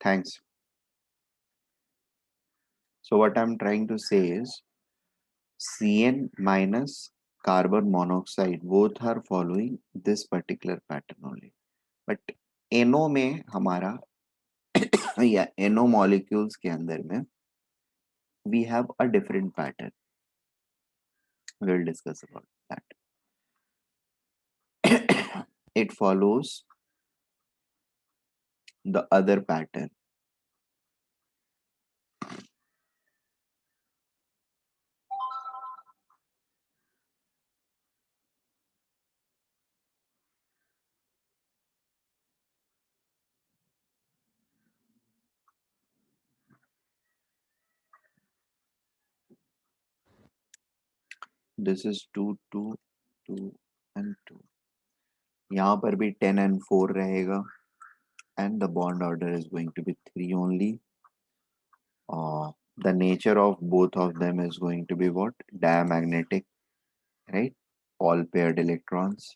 Thanks. So what I'm trying to say is CN minus carbon monoxide both are following this particular pattern only. But NO में हमारा या NO molecules के अंदर में we have a different pattern. We'll discuss about that. It follows the other pattern. This is 2, 2, 2 and 2. यहाँ पर भी 10 and 4 रहेगा and the bond order is going to be 3 only. The nature of both of them is going to be what? Diamagnetic, right? All paired electrons.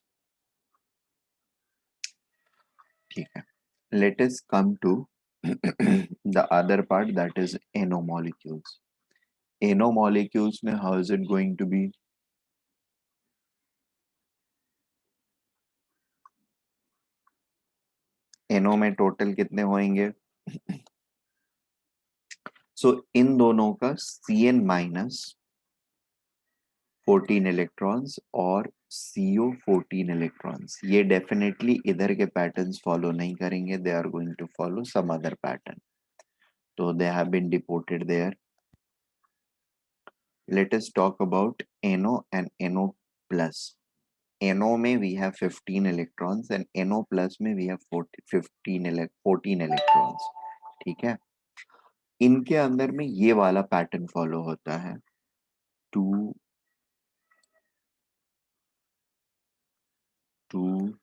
ठीक है. Let us come to the other part, that is NO molecules. NO molecules में how is it going to be? NO में total कितने होंगे? So इन दोनों का CN minus 14 electrons और CO 14 इलेक्ट्रॉन्स, ये डेफिनेटली इधर के पैटर्न्स फॉलो नहीं करेंगे. They are going to follow some other pattern. तो they have been deported there. Let us talk about NO and NO plus. NO में we have 15 electrons and NO plus में we have 14 electrons. ठीक है. इनके अंदर में ये वाला पैटर्न फॉलो होता है. 2 2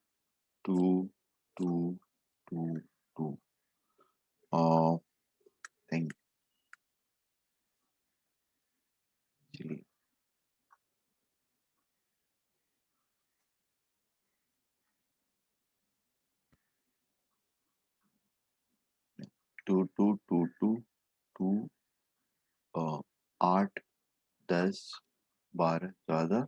2 2 2 2 thing. चलिए 2 2 2 2 2 8 10 12 14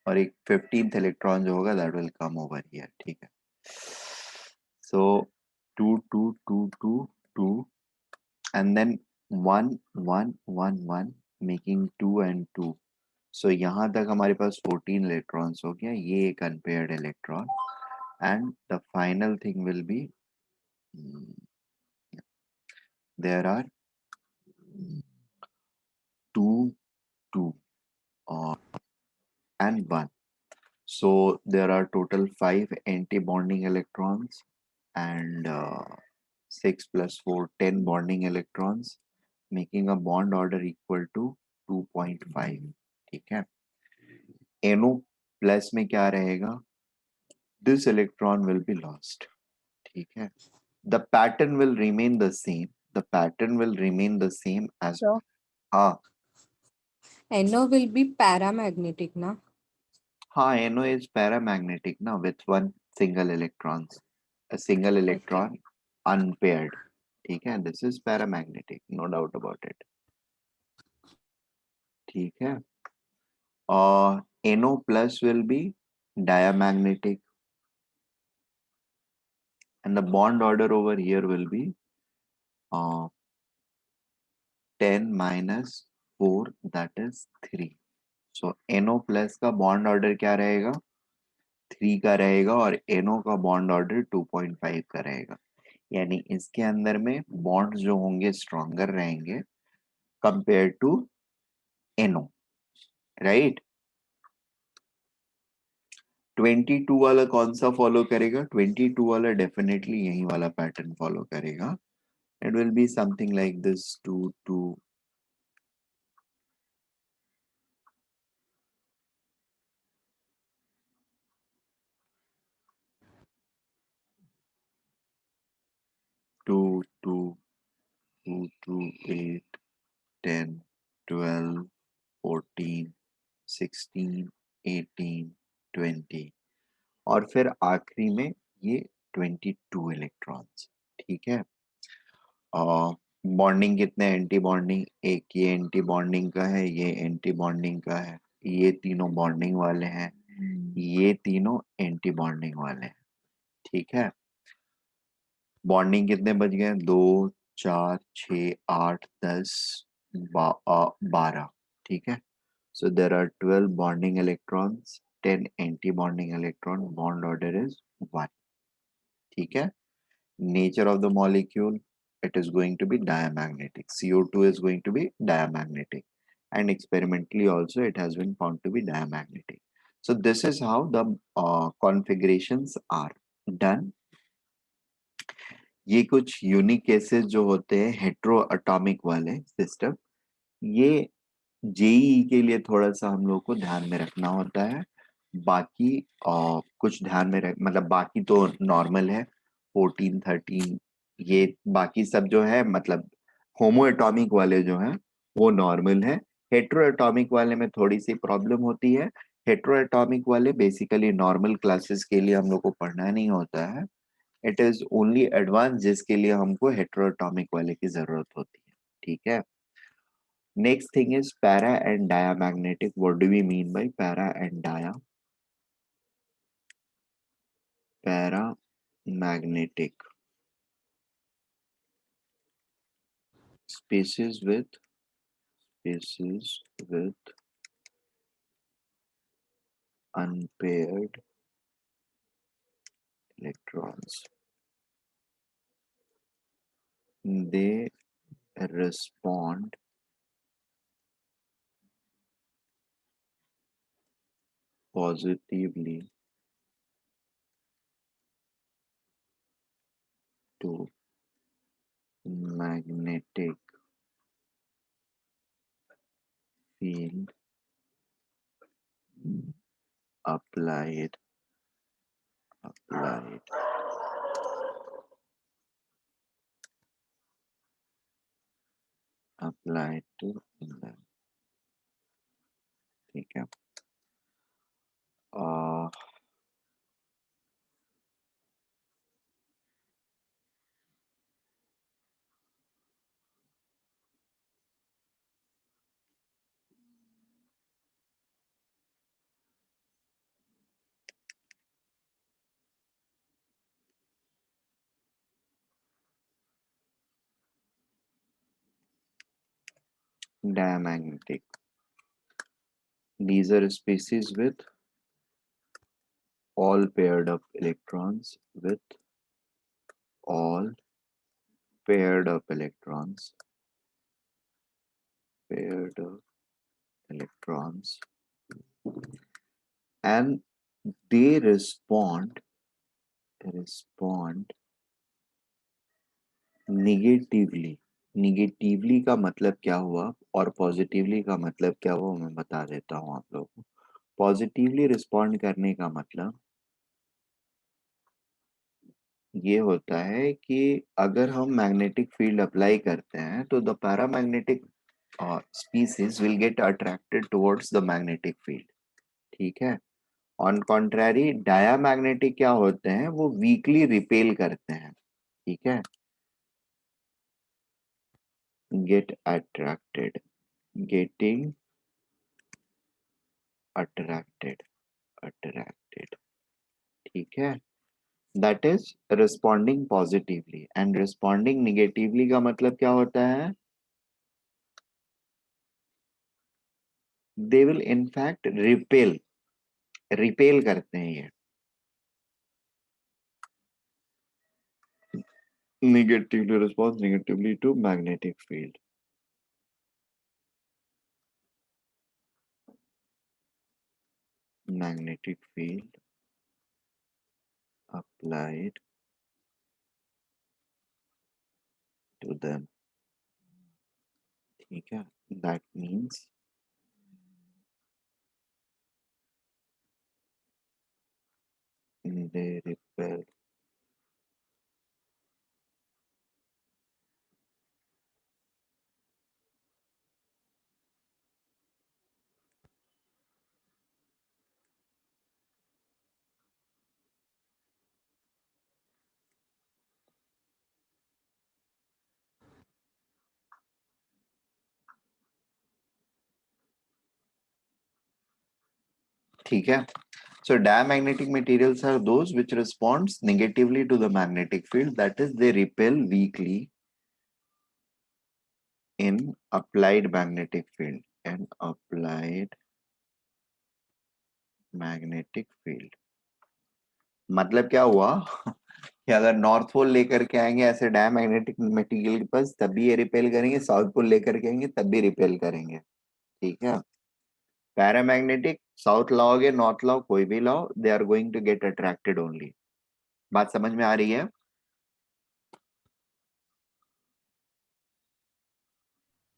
और एक 15th इलेक्ट्रॉन जो होगा that will come over here. ठीक है. सो 2 2 2 2 2 and then 1 1 1 1 making 2 and 2. सो यहाँ तक हमारे पास 14 इलेक्ट्रॉन्स हो गया. ये एक unpaired electron and the final thing will be there are 2 2 and 1. So there are total 5 anti-bonding electrons and 6 plus 4 10 bonding electrons, making a bond order equal to 2.5. ठीक है. NO plus में क्या रहेगा? This electron will be lost. ठीक है. The pattern will remain the same. The pattern will remain the same as So हाँ NO will be paramagnetic, na? हाँ NO is paramagnetic now with one single electrons. A single electron unpaired. ठीक है. This is paramagnetic, no doubt about it. ठीक है. और NO plus will be diamagnetic and the bond order over here will be 10 minus 4, that is 3. So NO plus का bond order क्या रहेगा? 3 का रहेगा और NO का बॉन्ड ऑर्डर 2.5 का रहेगा. यानी इसके अंदर में बॉन्ड्स जो होंगे स्ट्रॉन्गर रहेंगे कंपेयर टू NO, राइट. 22 वाला कौन सा फॉलो करेगा? 22 वाला डेफिनेटली यही वाला पैटर्न फॉलो करेगा. It will be something like this 2 2 2 2 2 2 8 10 12 14 16 18 20 और फिर आखिरी में ये 22 इलेक्ट्रॉन्स. ठीक है. बॉन्डिंग कितने एंटी बॉन्डिंग, एक ये एंटी बॉन्डिंग का है, ये एंटी बॉन्डिंग का है, ये तीनों बॉन्डिंग वाले हैं, ये तीनों एंटी बॉन्डिंग वाले हैं। ठीक है, बॉन्डिंग कितने बच गए, 2 4 6 8 10 12। ठीक है, so there are 12 bonding electrons, 10 anti-bonding electron, bond order is 1. ठीक है, nature of the molecule, it is going to be diamagnetic. CO2 is going to be diamagnetic, and experimentally also it has been found to be diamagnetic. So this is how the configurations are done. ये कुछ unique cases जो होते हैं hetero atomic वाले system, ये JEE के लिए थोड़ा सा हम लोग को ध्यान में रखना होता है। बाकी कुछ ध्यान में रख, मतलब बाकी तो नॉर्मल है, 14 13, ये बाकी सब जो है मतलब होमो एटॉमिक वाले जो हैं वो नॉर्मल है। हेट्रो एटॉमिक वाले में थोड़ी सी प्रॉब्लम होती है। हेट्रो एटॉमिक वाले बेसिकली नॉर्मल क्लासेस के लिए हम लोग को पढ़ना नहीं होता है, इट इज ओनली एडवांस जिसके लिए हमको हेट्रो एटॉमिक वाले की जरूरत होती है। ठीक है, next thing is para and diamagnetic. What do we mean by para and dia? Paramagnetic species with unpaired electrons. They respond positively to magnetic field applied applied applied to them. ठीक है, diamagnetic. These are species with all paired up electrons with all paired up electrons paired up electrons and they respond negatively. Negatively का मतलब क्या हुआ और positively का मतलब क्या हुआ मैं बता देता हूँ आप लोगों को। पॉजिटिवली रिस्पॉन्ड करने का मतलब ये होता है कि अगर हम मैग्नेटिक फील्ड अप्लाई करते हैं तो the paramagnetic species will get attracted towards the magnetic field। ठीक है, ऑन कॉन्ट्ररी डायामैग्नेटिक क्या होते हैं, वो वीकली रिपेल करते हैं। ठीक है, get attracted, getting attracted attracted. ठीक है, that is responding positively and responding negatively का मतलब क्या होता है, they will in fact repel, repel करते हैं ये negatively, responds negatively to magnetic field। magnetic field applied to them। ठीक है, that means they repel ठीक है. So diamagnetic materials are those which responds negatively to the magnetic field, that is they repel weakly in applied magnetic field and applied magnetic field. मतलब क्या हुआ कि अगर north pole लेकर के आएंगे ऐसे डायमैग्नेटिक मटेरियल के पास तब भी ये रिपेल करेंगे, साउथ पोल लेकर के आएंगे तब भी रिपेल करेंगे. ठीक है. पैरामैग्नेटिक साउथ लाओगे नॉर्थ लाओ कोई भी लाओ, they are going to get attracted only. बात समझ में आ रही है?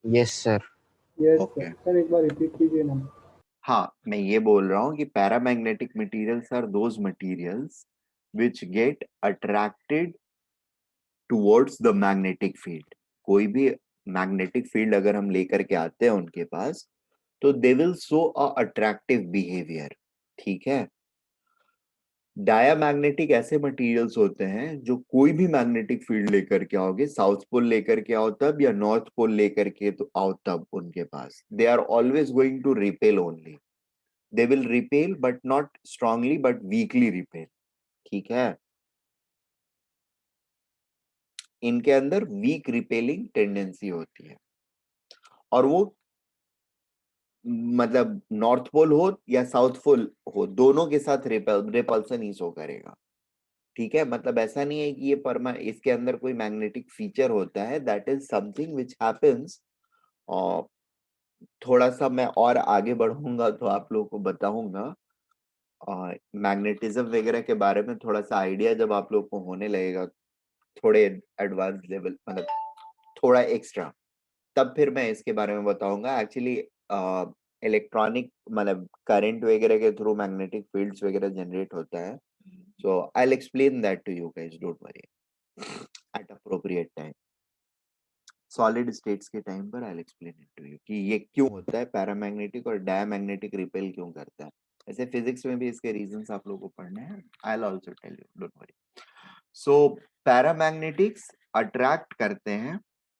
Yes sir. Yes okay. Sir, एक बार रिपीट कीजिए ना. हाँ, मैं ये बोल रहा हूँ कि paramagnetic materials are those materials which get attracted towards the magnetic field. कोई भी मैग्नेटिक फील्ड अगर हम लेकर के आते हैं उनके पास तो they will show a attractive behaviour. ठीक है. डायामैग्नेटिक ऐसे मटेरियल्स होते हैं जो कोई भी मैग्नेटिक फील्ड लेकर के आओगे, साउथ पोल लेकर के आओ तब या नॉर्थ पोल लेकर के तो आओ तब उनके पास they are always going to repel only. They will repel but not strongly but weakly repel. ठीक है. इनके अंदर वीक रिपेलिंग टेंडेंसी होती है और वो मतलब नॉर्थ पोल हो या साउथ पोल हो दोनों के साथ रिपल्सन ही शो करेगा. ठीक है. मतलब ऐसा नहीं है कि ये इसके अंदर कोई मैग्नेटिक फीचर होता है, that is something which happens. और थोड़ा सा मैं और आगे बढ़ूंगा तो आप लोगों को बताऊंगा मैग्नेटिज्म वगैरह के बारे में थोड़ा सा आइडिया जब आप लोग को होने लगेगा थोड़े एडवांस लेवल मतलब थोड़ा एक्स्ट्रा, तब फिर मैं इसके बारे में बताऊंगा. एक्चुअली इलेक्ट्रॉनिक मतलब करंट वगैरह के थ्रू मैग्नेटिक फील्ड्स वगैरह जनरेट होता है. So I will explain that to you guys, don't worry, at appropriate time. Solid states के टाइम पर I will explain it to you कि ये क्यों होता है पैरामैग्नेटिक और डायमैग्नेटिक रिपेल क्यों करता है. ऐसे फिजिक्स में भी इसके रीजंस आप लोगों को पढ़ने हैं. I will also tell you, don't worry. So paramagnetics attract करते हैं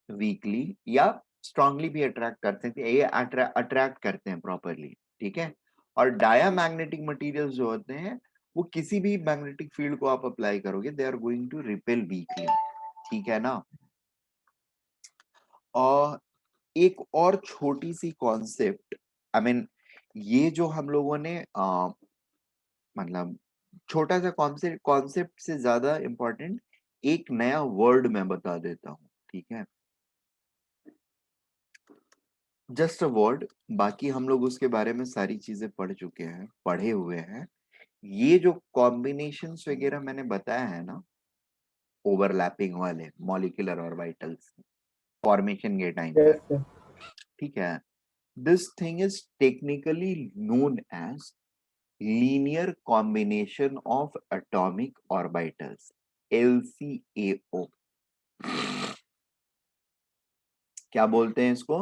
वीकली या स्ट्रांगली भी अट्रैक्ट करते हैं, ये अट्रैक्ट करते हैं प्रॉपरली. ठीक है. और डायामैग्नेटिक मटेरियल्स जो होते हैं वो किसी भी मैग्नेटिक फील्ड को आप अप्लाई करोगे they are going to repel weakly. ठीक है ना. और एक और छोटी सी कॉन्सेप्ट, आई मीन ये जो हम लोगों ने मतलब छोटा सा कॉन्सेप्ट कॉन्सेप्ट से ज्यादा इंपॉर्टेंट एक नया वर्ड मैं बता देता हूँ. ठीक है. जस्ट अ वर्ड, बाकी हम लोग उसके बारे में सारी चीजें पढ़ चुके हैं, पढ़े हुए हैं. ये जो कॉम्बिनेशंस वगैरह मैंने बताया है ना ओवरलैपिंग वाले मॉलिक्यूलर ऑर्बिटल्स फॉर्मेशन के टाइम पर. Yes sir. ठीक है. This thing is technically known as linear combination of atomic orbitals, LCAO. क्या बोलते हैं इसको?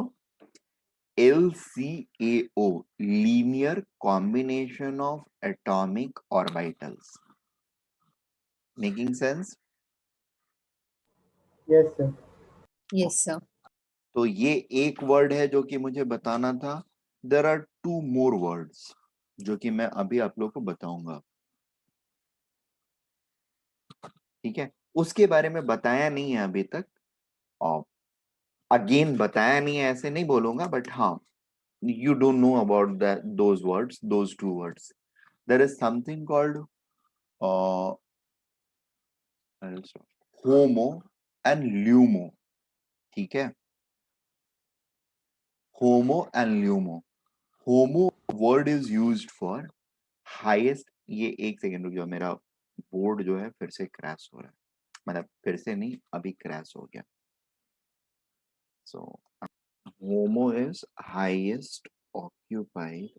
LCAO, linear combination of atomic orbitals. Making sense? Yes sir. Yes, sir. तो ये एक वर्ड है जो कि मुझे बताना था. There are two more words जो कि मैं अभी आप लोग को बताऊंगा. ठीक है. उसके बारे में बताया नहीं है अभी तक और अगेन बताया नहीं है ऐसे नहीं बोलूंगा, बट हाँ you don't know about that those words, those two words. There is something called uh, homo and lumo. ठीक है. homo and lumo. homo word is used for highest. ये एक सेकेंड रुक जाओ, मेरा बोर्ड जो है फिर से क्रैश हो रहा है, मतलब फिर से नहीं अभी क्रैश हो गया. so homo is highest occupied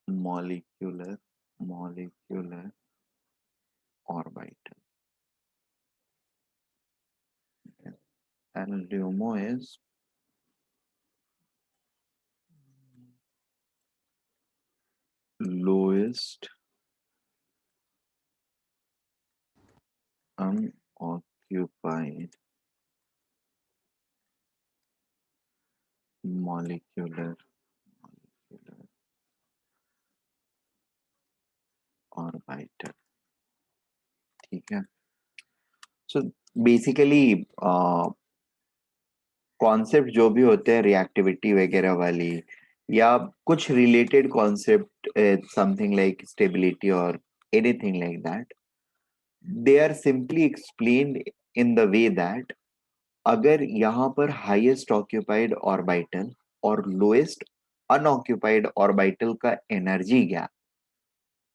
molecular orbital, and LUMO is lowest unoccupied molecular orbital. ठीक है, सो बेसिकली कॉन्सेप्ट जो भी होते हैं रिएक्टिविटी वगैरह वाली या कुछ related concept, something like stability और anything like that, they are simply explained in the way that अगर यहाँ पर हाईएस्ट ऑक्यूपाइड ऑर्बिटल और लोएस्ट अनऑक्यूपाइड ऑर्बिटल का एनर्जी गैप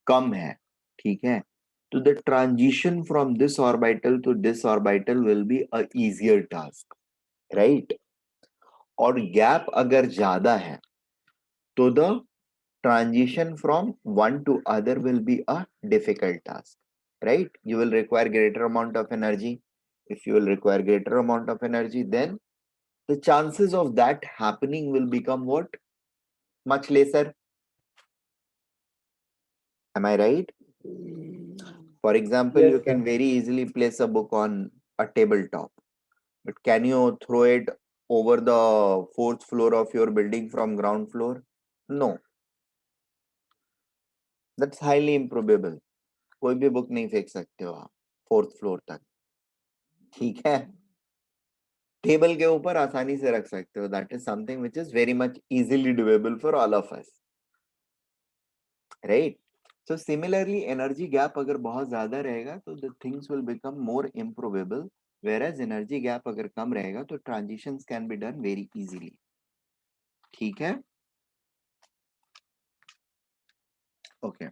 कम है, ठीक है, तो the transition from this orbital to this orbital will be a easier task, right. और गैप अगर ज्यादा है तो the transition from one to other will be a difficult task, right? You will require greater amount of energy. If you will require greater amount of energy, then the chances of that happening will become what? Much lesser. Am I right? For example, Yes, you sir. can very easily place a book on a tabletop, but can you throw it over the fourth floor of your building from ground floor? No, that's highly improbable. कोई भी book नहीं फेंक सकते हो आप fourth floor तक, ठीक है। टेबल के ऊपर आसानी से रख सकते हो, that is something which is very much easily doable for all of us, right. So similarly energy gap अगर बहुत ज्यादा रहेगा तो the things will become more improbable, whereas energy gap अगर कम रहेगा तो transitions can be done very easily, ठीक है। ओके,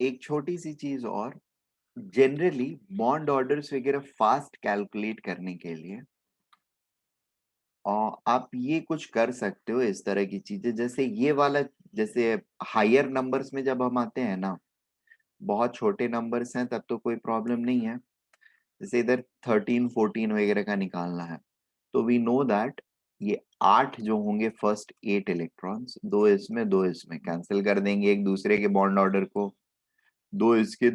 एक छोटी सी चीज और, जनरली बॉन्ड ऑर्डर्स वगैरह फास्ट कैलकुलेट करने के लिए आप ये कुछ कर सकते हो, इस तरह की चीजें जैसे ये वाला, जैसे हायर नंबर्स में जब हम आते हैं ना, बहुत छोटे नंबर्स हैं तब तो कोई प्रॉब्लम नहीं है, जैसे इधर 13 14 वगैरह का निकालना है, तो वी नो दैट ये 8 जो होंगे फर्स्ट 8 इलेक्ट्रॉन्स, दो इसमें कैंसिल कर देंगे एक दूसरे के बॉन्ड ऑर्डर को, दो इसके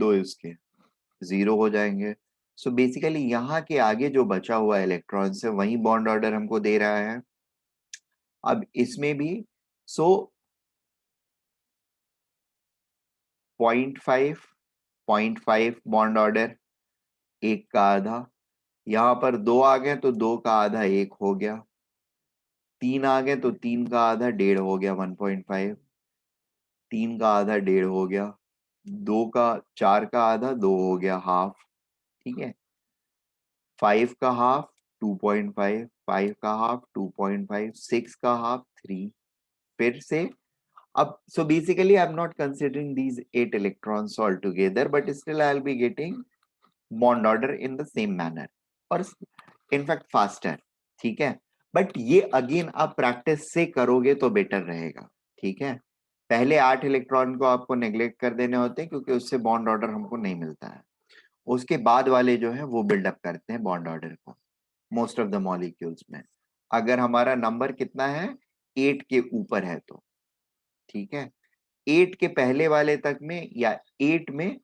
जीरो हो जाएंगे। सो बेसिकली यहाँ के आगे जो बचा हुआ इलेक्ट्रॉन्स है वही बॉन्ड ऑर्डर हमको दे रहा है। अब इसमें भी सो 0.5 बॉन्ड ऑर्डर, एक का आधा, यहाँ पर दो आ गए तो दो का आधा एक हो गया, तीन आ गए तो तीन का आधा डेढ़ हो गया 1.5, तीन का आधा डेढ़ हो गया, दो का चार का आधा दो हो गया हाफ, ठीक है, 5 का हाफ 2.5, 5 का हाफ 2.5, 6 का हाफ 3, फिर से अब so basically I'm not considering these 8 electrons all together, but still I'll be getting bond order in the same manner or in fact faster, ठीक है। बट ये अगेन आप प्रैक्टिस से करोगे तो बेटर रहेगा, ठीक है। पहले 8 इलेक्ट्रॉन को आपको नेग्लेक्ट कर देने होते हैं क्योंकि उससे बॉन्ड ऑर्डर हमको नहीं मिलता है, उसके बाद वाले जो है वो बिल्डअप करते हैं बॉन्ड ऑर्डर को मोस्ट ऑफ द मॉलिक्यूल्स में, अगर हमारा नंबर कितना है 8 के ऊपर है तो, ठीक है। 8 के पहले वाले तक में या 8 में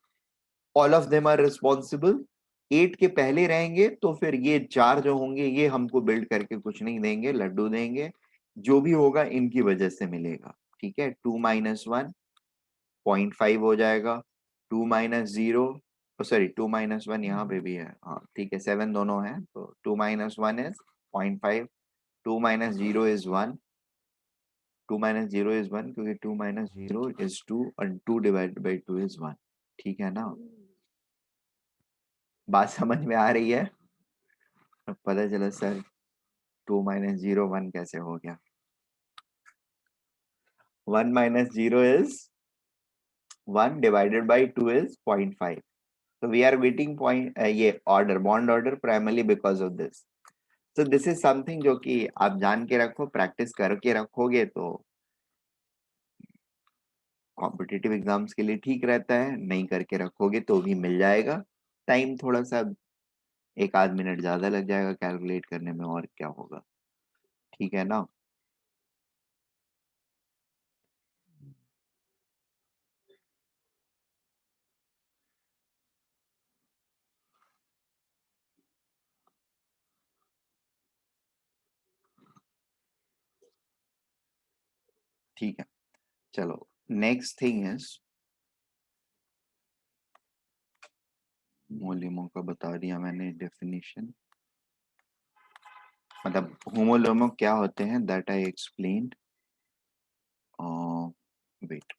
all of them are responsible, 8 के पहले रहेंगे तो फिर ये चार जो होंगे ये हमको बिल्ड करके कुछ नहीं देंगे, लड्डू देंगे, जो भी होगा इनकी वजह से मिलेगा, ठीक है। 2 माइनस 1 0.5 हो जाएगा, 2 माइनस 0, सॉरी 2 माइनस 1 यहाँ पे भी है, हाँ ठीक है 7 दोनों है, तो 2 minus 1 is 0.5, 2 minus 0 is 1, 2 minus 0 is 1 क्योंकि 2 माइनस 0 इज 2 और 2 डिवाइडेड बाई 2 इज 1, ठीक है ना। बात समझ में आ रही है? अब पता चला सर 2 माइनस 0 1 कैसे हो गया, 1 minus 0 is 1 divided by 2 is 0.5, so we are getting point ये order bond order primarily because of this, so this is something जो कि आप जान के रखो, प्रैक्टिस करके रखोगे तो कॉम्पिटिटिव एग्जाम्स के लिए ठीक रहता है, नहीं करके रखोगे तो भी मिल जाएगा, टाइम थोड़ा सा एक आध मिनट ज्यादा लग जाएगा कैलकुलेट करने में, और क्या होगा, ठीक है ना। ठीक है, चलो नेक्स्ट थिंग इज होमोलोमो का बता दिया मैंने डेफिनेशन, मतलब होमोलोमो क्या होते हैं दैट आई एक्सप्लेन्ड। वेट,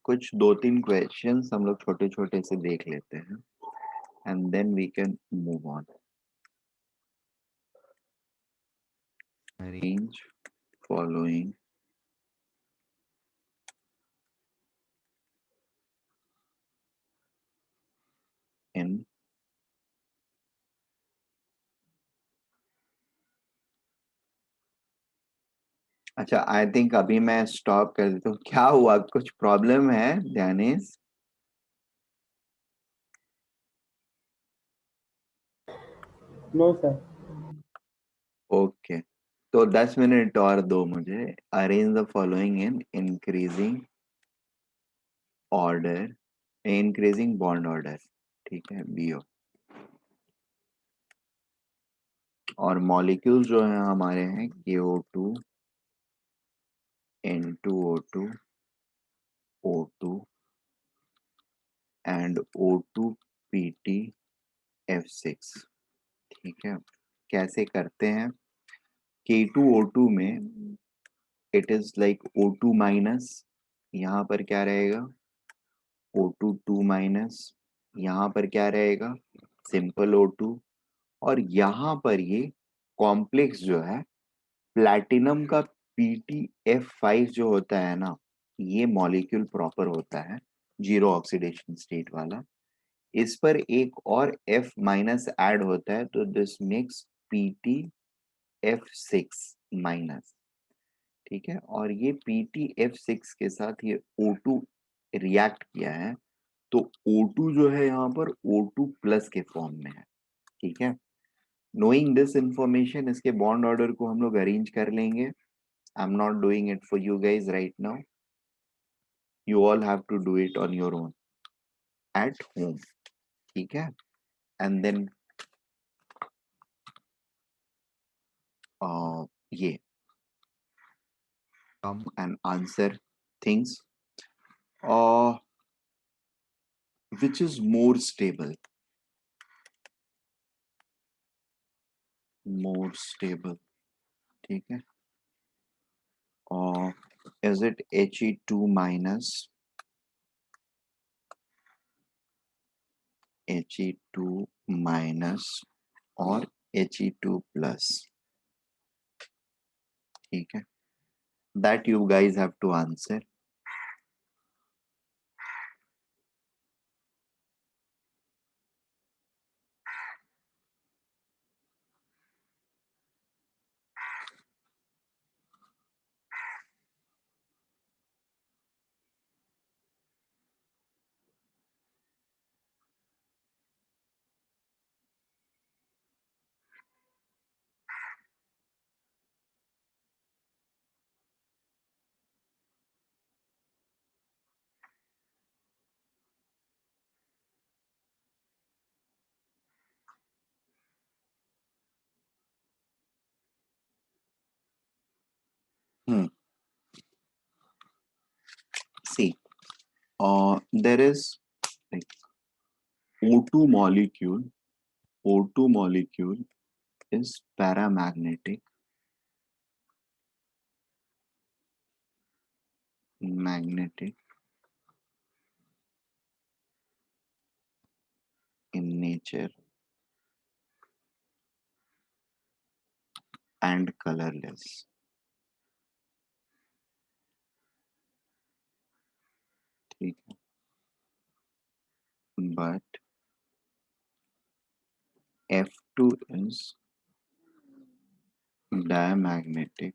कुछ 2-3 क्वेश्चंस हम लोग छोटे छोटे से देख लेते हैं and then we can move on. Arrange following in, अच्छा आई थिंक अभी मैं स्टॉप कर देता हूँ। क्या हुआ, कुछ प्रॉब्लम है ध्यानेश? No sir. ओके, तो 10 मिनट और दो मुझे। Arrange the following in increasing order, increasing bond order, ठीक है, बीओ। और मॉलिक्यूल्स जो है हमारे हैं KO2, N2O2, O2 and O2PtF6, ठीक है। कैसे करते हैं? K2O2 में it is like O2 minus, यहाँ पर क्या रहेगा O2 2 माइनस, यहाँ पर क्या रहेगा सिंपल O2, और यहाँ पर ये कॉम्प्लेक्स जो है प्लैटिनम का PtF5 जो होता है ना, ये मॉलिक्यूल प्रॉपर होता है, जीरो ऑक्सीडेशन स्टेट वाला। इस पर एक और F माइनस ऐड होता है तो दिस मेक्स PtF6 माइनस, ठीक है। और ये PtF6 के साथ ये O2 रिएक्ट किया है तो O2 जो है यहाँ पर O2 प्लस के फॉर्म में है, ठीक है। नोइंग दिस इंफॉर्मेशन इसके बॉन्ड ऑर्डर को हम लोग अरेंज कर लेंगे। I am not doing it for you guys right now, you all have to do it on your own at home, ठीक है। एंड देन ये come and answer things. Which is more stable? More stable, ठीक है। Is it He2 minus, He2 minus or He2 plus, ठीक है। That you guys have to answer. Hmm. See, there is like O2 molecule. O2 molecule is paramagnetic, magnetic in nature and colorless, ठीक है। But F2 is diamagnetic,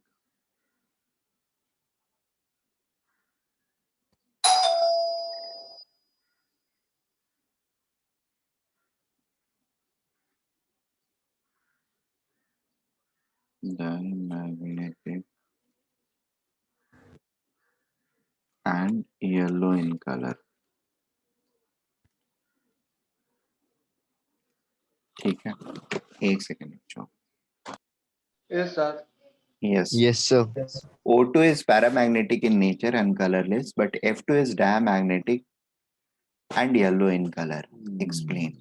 diamagnetic and yellow in color, ठीक है, एक second बच्चों। Yes, sir. Yes. Yes, sir. O2 is paramagnetic in nature and colorless, but F2 is diamagnetic and yellow in color. Explain.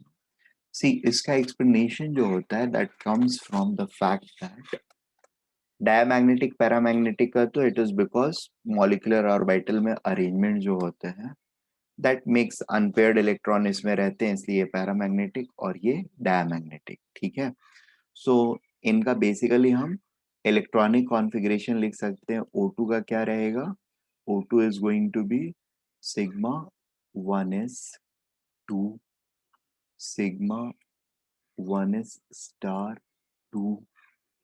See, इसका explanation जो होता है that comes from the fact that diamagnetic paramagnetic का तो it is because molecular orbital में arrangement जो होते हैं that makes unpaired electron इसमें रहते हैं, इसलिए paramagnetic और ये diamagnetic, ठीक है। So इनका basically हम इलेक्ट्रॉनिक कॉन्फ़िगरेशन लिख सकते हैं। O2 का क्या रहेगा? O2 is going to be sigma 1s 2 sigma 1s star 2,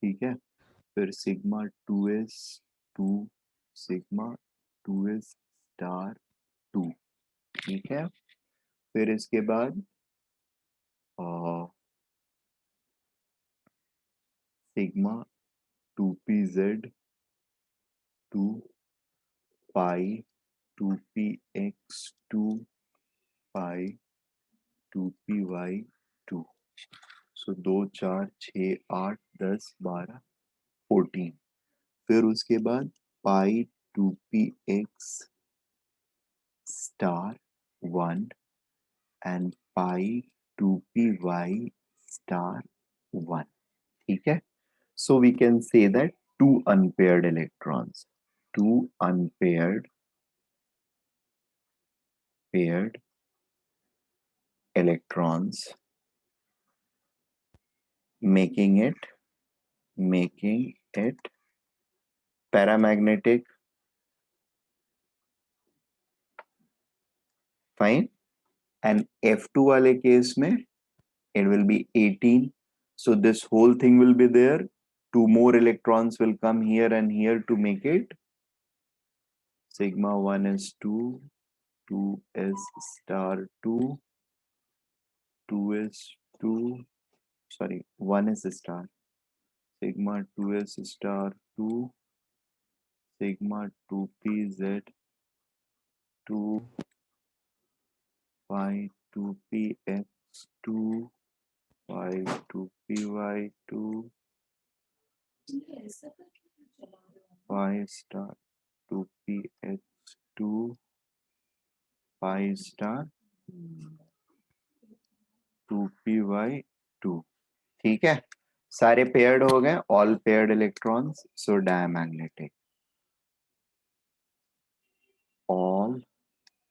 ठीक है। फिर sigma 2s 2 sigma 2s star 2, ठीक है। फिर इसके बाद सिग्मा 2pz 2 पाई 2px 2 पाई 2py 2। सो 2 4 6 8 10 12 14। फिर उसके बाद पाई 2px star 1 and pi 2py star 1, ठीक है। So we can say that two unpaired electrons, two paired electrons, making it paramagnetic, fine। And F2 वाले case में it will be 18, so this whole thing will be there, two more electrons will come here and here to make it sigma 1s2 2s star 2 2s2 sorry 1s star sigma 2s star 2 sigma 2pz 2 pi 2px 2 pi 2py 2 pi star 2px 2 pi star 2py 2, ठीक है। सारे paired हो गए, all paired electrons, so diamagnetic, all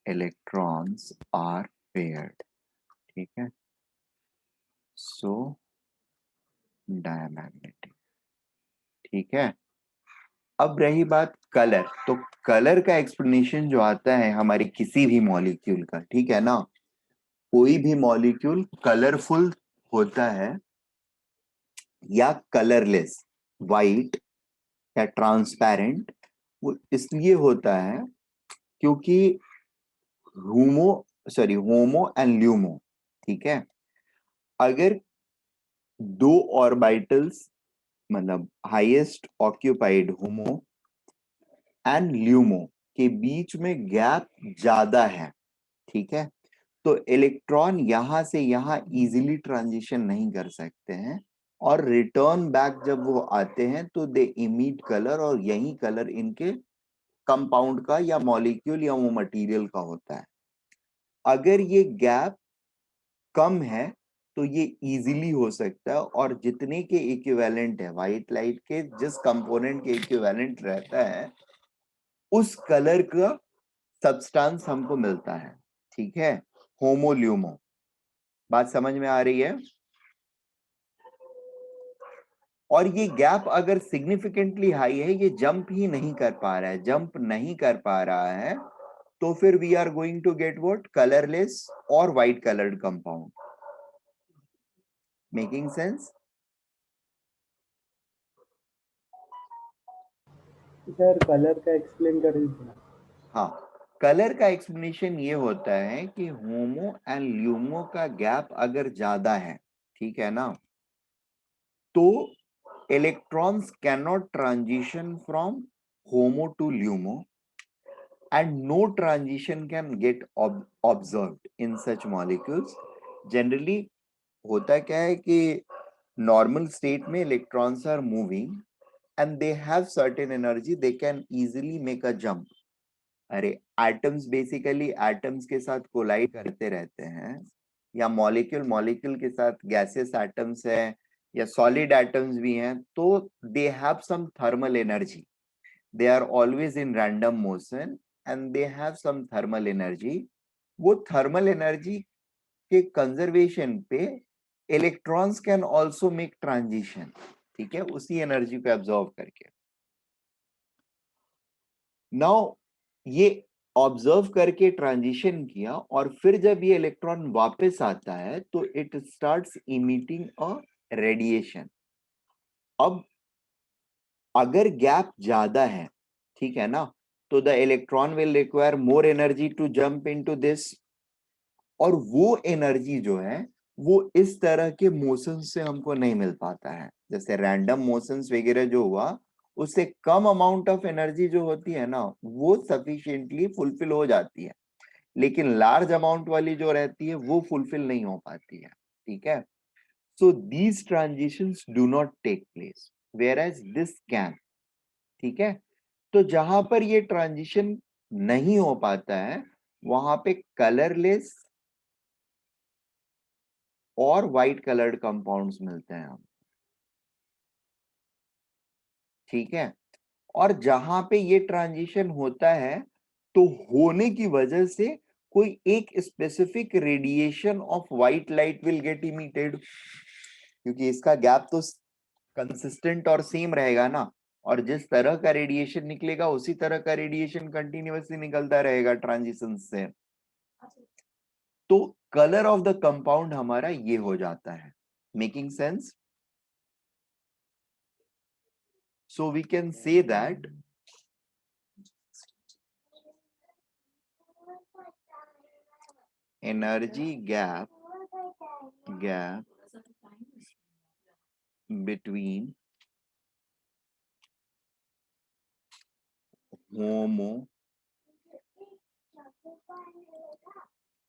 electrons are paired, ठीक है। सो diamagnetic, ठीक है। अब रही बात कलर, तो कलर का एक्सप्लेनेशन जो आता है हमारे किसी भी मॉलिक्यूल का, ठीक है ना, कोई भी मॉलिक्यूल कलरफुल होता है या कलरलेस, वाइट या ट्रांसपेरेंट, वो इसलिए होता है क्योंकि होमो एंड ल्यूमो, ठीक है। अगर दो ऑर्बिटल्स मतलब highest occupied homo and LUMO के बीच में गैप ज्यादा है, ठीक है, तो इलेक्ट्रॉन यहां से यहां इजीली ट्रांजिशन नहीं कर सकते हैं और रिटर्न बैक जब वो आते हैं तो दे इमिट कलर, और यही कलर इनके कंपाउंड का या मॉलिक्यूल या वो मटेरियल का होता है। अगर ये गैप कम है तो ये इजीली हो सकता है, और जितने के इक्विवेलेंट है व्हाइट लाइट के, जिस कंपोनेंट के इक्विवेलेंट रहता है उस कलर का सब्सटेंस हमको मिलता है, ठीक है, होमोल्यूमो। बात समझ में आ रही है? और ये गैप अगर सिग्निफिकेंटली हाई है, ये जंप ही नहीं कर पा रहा है, जंप नहीं कर पा रहा है, तो फिर we are going to get what, colourless और white coloured compound. Making sense? Sir colour का एक्सप्लेन कर दीजिए। हाँ, कलर का एक्सप्लेनेशन ये होता है कि होमो एंड ल्यूमो का गैप अगर ज्यादा है, ठीक है ना, तो electrons cannot transition from homo to lumo, and no transition can get observed in such molecules. Generally होता क्या है कि नॉर्मल स्टेट में electrons are moving and they have certain energy, they can easily make a jump. अरे atoms basically atoms के साथ collide करते रहते हैं, या मॉलिक्यूल मॉलिक्यूल के साथ गैसेस एटम्स है या सॉलिड एटम्स भी हैं, तो they have some thermal energy, they are always in random motion and they have some thermal energy. वो थर्मल एनर्जी के कंजर्वेशन पे electrons can also make transition, ठीक है, उसी एनर्जी को एब्जॉर्व करके। नाउ ये ऑब्जर्व करके ट्रांजिशन किया और फिर जब ये इलेक्ट्रॉन वापस आता है तो it starts emitting a radiation. अब अगर गैप ज्यादा है, ठीक है ना, तो the electron will require more energy to jump into this, और वो एनर्जी जो है वो इस तरह के मोशन से हमको नहीं मिल पाता है। जैसे रैंडम मोशंस वगैरह जो हुआ, उससे कम अमाउंट ऑफ एनर्जी जो होती है ना, वो सफिशिएंटली फुलफिल हो जाती है, लेकिन लार्ज अमाउंट वाली जो रहती है वो फुलफिल नहीं हो पाती है, ठीक है। So these transitions do not take place whereas this can, ठीक है। तो जहां पर ये ट्रांजिशन नहीं हो पाता है वहां पे कलरलेस और व्हाइट कलर्ड कंपाउंड्स मिलते हैं हम, ठीक है। और जहां पे ये ट्रांजिशन होता है तो होने की वजह से कोई एक specific radiation of white light will get emitted, क्योंकि इसका गैप तो कंसिस्टेंट और सेम रहेगा ना, और जिस तरह का रेडिएशन निकलेगा उसी तरह का रेडिएशन कंटिन्यूअसली निकलता रहेगा ट्रांजिशन से। तो कलर ऑफ द कंपाउंड हमारा ये हो जाता है। Making sense? So we can say that energy gap between HOMO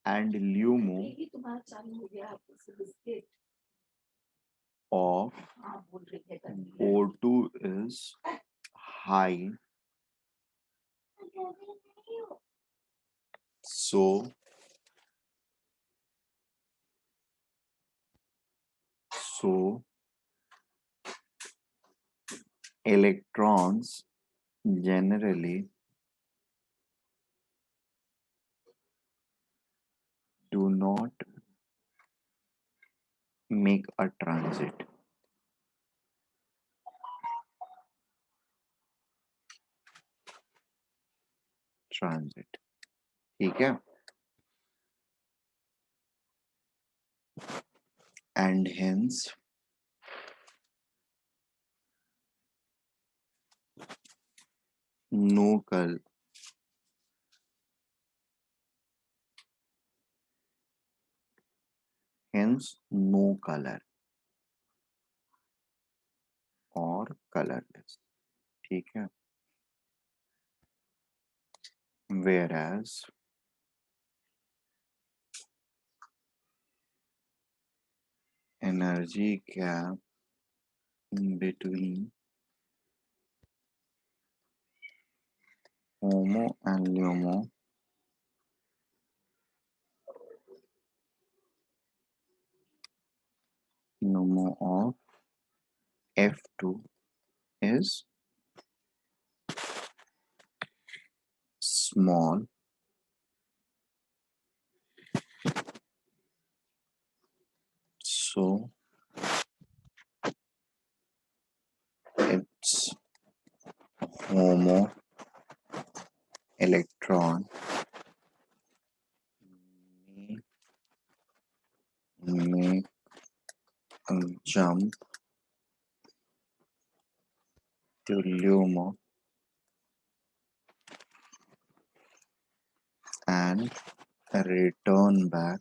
and LUMO of O2 is high, so electrons generally do not make a transit. ठीक है, and hence no color, hence no color or colorless, ठीक है। Whereas energy gap between HOMO and LUMO of F2 is small, so its HOMO electron may make a jump to LUMO and return back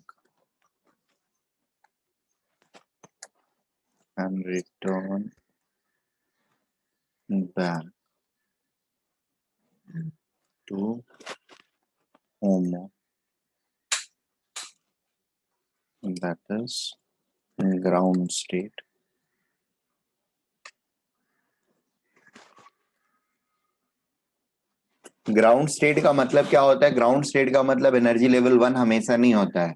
to HOMO, that is ground state, ground state का मतलब क्या होता है? Ground state का मतलब energy level 1 हमेशा नहीं होता है।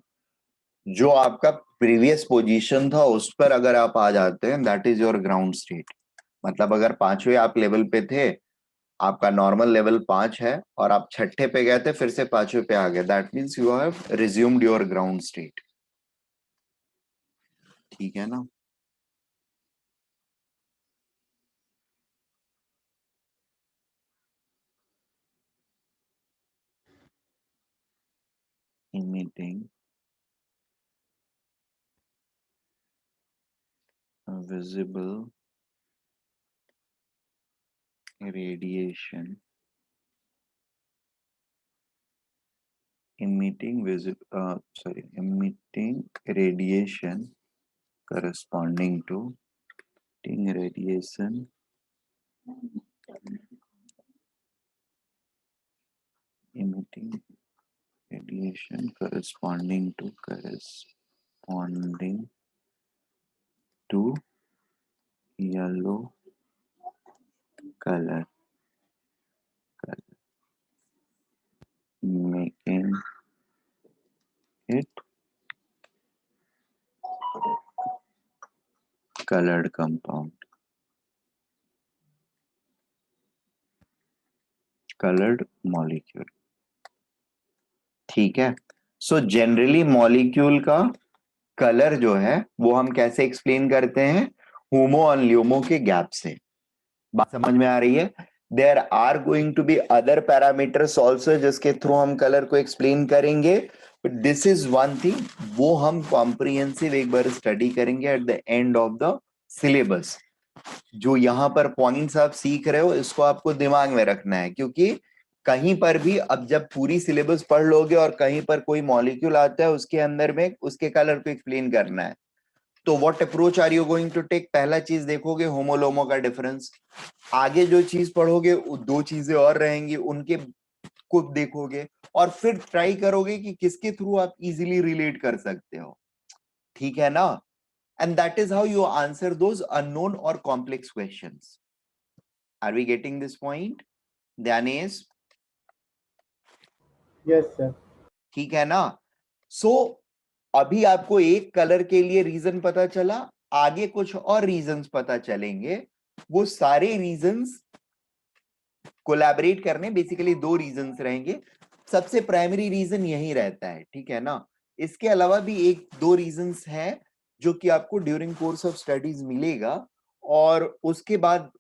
जो आपका प्रीवियस पोजीशन था उस पर अगर आप आ जाते हैं, that is your ground state. मतलब अगर पांचवें आप लेवल पे थे, आपका नॉर्मल लेवल 5 है और आप छठे पे गए थे, फिर से पांचवें पे आ गए, that means you have resumed your ground state. ठीक है ना? emitting visible radiation, emitting radiation corresponding to radiation emitting radiation corresponding to yellow color, making it colored compound, colored molecule। ठीक है? सो जनरली मॉलिक्यूल का colour जो है वो हम कैसे एक्सप्लेन करते हैं? होमो और ल्यूमो के गैप से। बात समझ में आ रही है? There are going to be other parameters also जिसके थ्रू हम कलर को एक्सप्लेन करेंगे, but this is one thing, वो हम कॉम्प्रिहेंसिव एक बार स्टडी करेंगे at the end of the syllabus. जो यहां पर पॉइंट्स आप सीख रहे हो इसको आपको दिमाग में रखना है, क्योंकि कहीं पर भी अब जब पूरी सिलेबस पढ़ लोगे और कहीं पर कोई मॉलिक्यूल आता है उसके अंदर में उसके कलर को एक्सप्लेन करना है, तो what approach are you going to take? पहला चीज देखोगे होमोलोमो का डिफरेंस, आगे जो चीज पढ़ोगे दो चीजें और रहेंगी उनके को देखोगे, और फिर ट्राई करोगे कि किसके थ्रू आप इजीली रिलेट कर सकते हो। ठीक है ना? And that is how you answer those unknown or complex questions. Are we getting this point? Dhyanesh? Yes, sir. ठीक है ना? अभी आपको एक कलर के लिए रीजन पता चला, आगे कुछ और रीजंस पता चलेंगे। वो सारे रीजंस कोलैबोरेट करने, बेसिकली दो रीजंस रहेंगे। सबसे प्राइमरी रीजन यही रहता है, ठीक है ना? इसके अलावा भी एक दो रीजंस हैं जो कि आपको ड्यूरिंग कोर्स ऑफ स्टडीज मिलेगा, और उसके बाद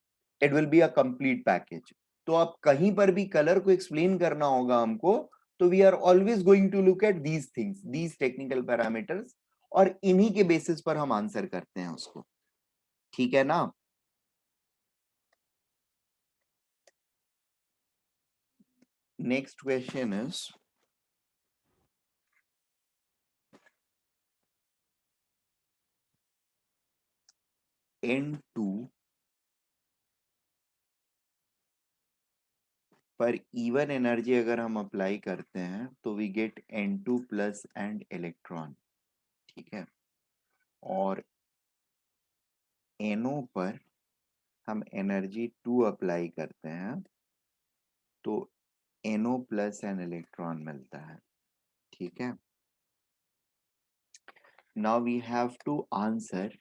it will be a complete package. तो आप कहीं पर भी कलर को एक्सप्लेन करना होगा हमको, तो we are always going to look at these things, these technical parameters, और इन्हीं के बेसिस पर हम आंसर करते हैं उसको। ठीक है ना? नेक्स्ट क्वेश्चन इज N2 पर इवन एनर्जी अगर हम अप्लाई करते हैं तो we get N2 plus and electron. ठीक है? और NO पर हम एनर्जी 2 अप्लाई करते हैं तो NO प्लस एंड इलेक्ट्रॉन मिलता है। ठीक है? Now we have to answer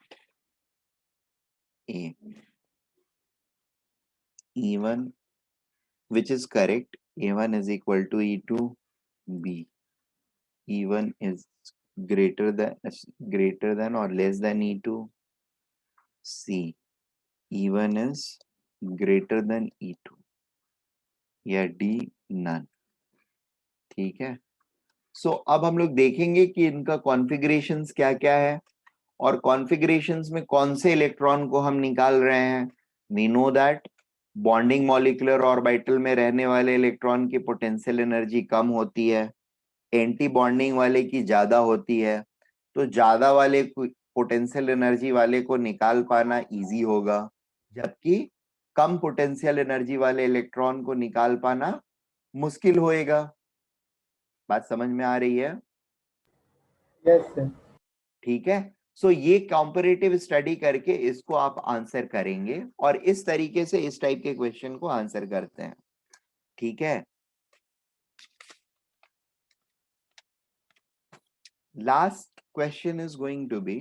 A, E1 which is correct, A1 is equal to E2, B, E1 is greater than or less than E2, C, E1 is greater than E2, या D none. ठीक है? अब हम लोग देखेंगे कि इनका configurations क्या क्या है, और कॉन्फ़िगरेशंस में कौन से इलेक्ट्रॉन को हम निकाल रहे हैं। We know that bonding molecular orbital में रहने वाले इलेक्ट्रॉन की पोटेंशियल एनर्जी कम होती है, एंटी बॉन्डिंग वाले की ज्यादा होती है। तो ज्यादा वाले पोटेंशियल एनर्जी वाले को निकाल पाना इजी होगा, जबकि कम पोटेंशियल एनर्जी वाले इलेक्ट्रॉन को निकाल पाना मुश्किल होएगा। बात समझ में आ रही है? Yes, sir. ठीक है? सो ये कंपैरेटिव स्टडी करके इसको आप आंसर करेंगे और इस तरीके से इस टाइप के क्वेश्चन को आंसर करते हैं, ठीक है। Last question is going to be,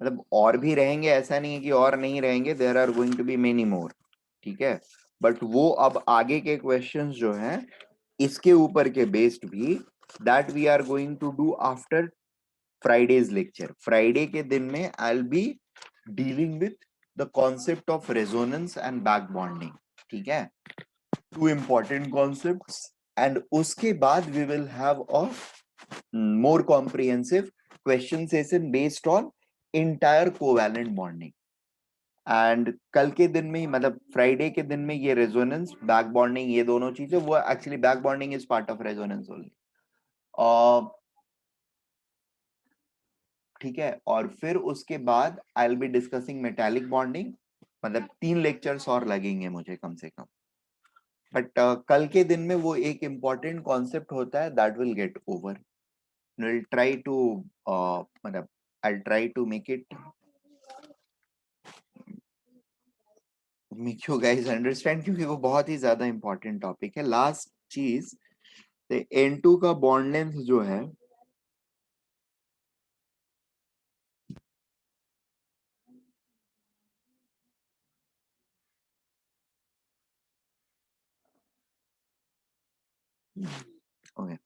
मतलब और भी रहेंगे, ऐसा नहीं है कि और नहीं रहेंगे, there are going to be many more, ठीक है। बट वो अब आगे के क्वेश्चंस जो हैं इसके ऊपर के बेस्ड भी, that we are going to do after Friday's lecture. Friday के दिन में I will be dealing with the concept of resonance and back bonding, ठीक है, टू इंपॉर्टेंट कॉन्सेप्ट्स। एंड उसके बाद वी विल हैव अ more comprehensive question session based on entire covalent bonding। And कल के दिन में ही, मतलब फ्राइडे के दिन में, ये रेजोनेंस बैक बॉन्डिंग ये दोनों चीजें, वो actually back bonding is part of resonance only, ठीक है। और फिर उसके बाद आई will be discussing metallic bonding, मतलब 3 लेक्चर्स और लगेंगे मुझे कम से कम। बट कल के दिन में वो एक इंपॉर्टेंट कॉन्सेप्ट होता है, that will get over. I'll try to मतलब I'll try to make you guys understand, क्योंकि वो बहुत ही ज्यादा इंपॉर्टेंट टॉपिक है। लास्ट चीज, N2 का बॉन्ड लेंथ जो है okay,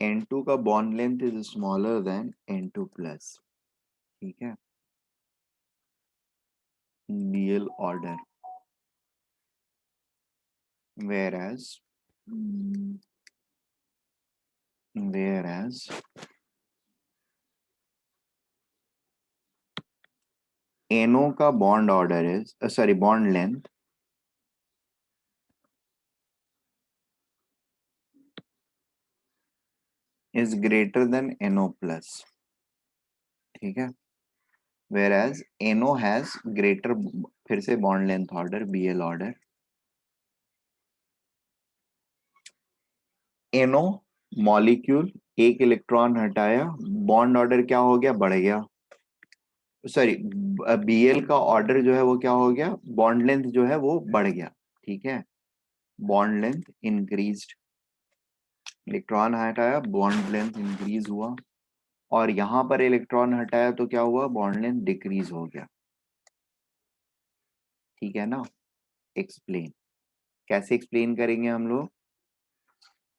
N2 का bond length is smaller than N2 plus, ठीक है, Bl order, whereas NO का bond order is sorry bond length is greater than NO plus, ठीक है, whereas NO has greater, फिर से bond length order Bl order। NO molecule एक electron हटाया, bond order क्या हो गया, बढ़ गया, सॉरी Bl का ऑर्डर जो है वो क्या हो गया, बॉन्ड लेंथ जो है वो बढ़ गया, ठीक है, बॉन्ड लेंथ इंक्रीज्ड, इलेक्ट्रॉन हटाया बॉन्ड लेंथ इंक्रीज हुआ, और यहां पर इलेक्ट्रॉन हटाया तो क्या हुआ, बॉन्ड लेंथ डिक्रीज हो गया, ठीक है ना। एक्सप्लेन, कैसे एक्सप्लेन करेंगे हम लोग,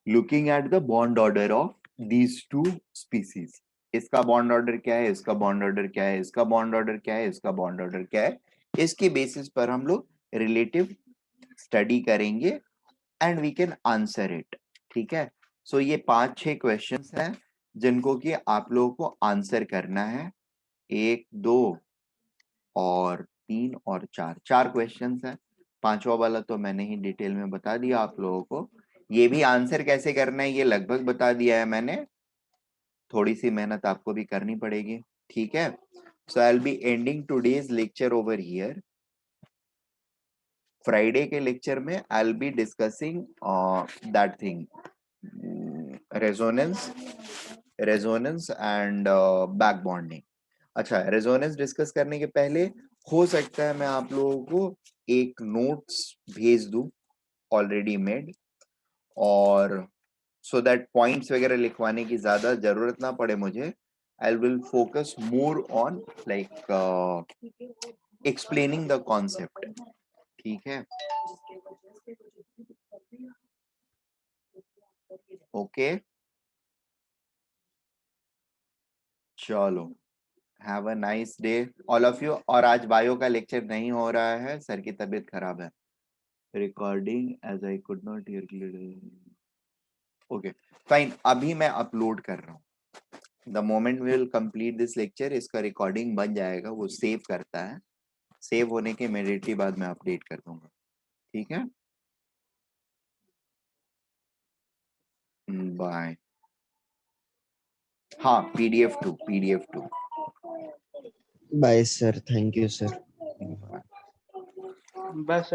looking at the bond order of these two species. इसका बॉन्ड ऑर्डर क्या है, इसका बॉन्ड ऑर्डर क्या है, इसका बॉन्ड ऑर्डर क्या है, इसका बॉन्ड ऑर्डर क्या है, इसके बेसिस पर हम लोग रिलेटिव स्टडी करेंगे and we can answer it, ठीक है। सो ये 5-6 क्वेश्चंस हैं जिनको कि आप लोगों को आंसर करना है, 1 2 और 3 और 4 क्वेश्चंस हैं। 5वां वाला तो मैंने ही डिटेल में बता दिया आप लोगों को, ये भी आंसर कैसे करना है ये लगभग बता दिया है मैंने, थोड़ी सी मेहनत आपको भी करनी पड़ेगी, ठीक है। So I will be ending today's lecture over here. Friday के लेक्चर में I will be discussing that thing, resonance and back bonding. अच्छा, रेजोनेंस डिस्कस करने के पहले हो सकता है मैं आप लोगों को एक नोट्स भेज दूं ऑलरेडी मेड, और सो दैट पॉइंट्स वगैरह लिखवाने की ज्यादा जरूरत ना पड़े मुझे, I will focus more on like explaining the concept, ठीक है, ओके, चलो, have a nice day all of you. और आज बायो का लेक्चर नहीं हो रहा है, सर की तबीयत खराब है। Recording as I could not hear clearly, okay fine, अभी मैं अपलोड कर रहा हूँ, the moment we will complete this lecture इसका रिकॉर्डिंग बन जाएगा, वो सेव करता है, सेव होने के इमीडिएटली बाद में अपडेट कर दूंगा, ठीक है, बाय। हाँ, PDF2 Bye, sir. Thank you, sir. बस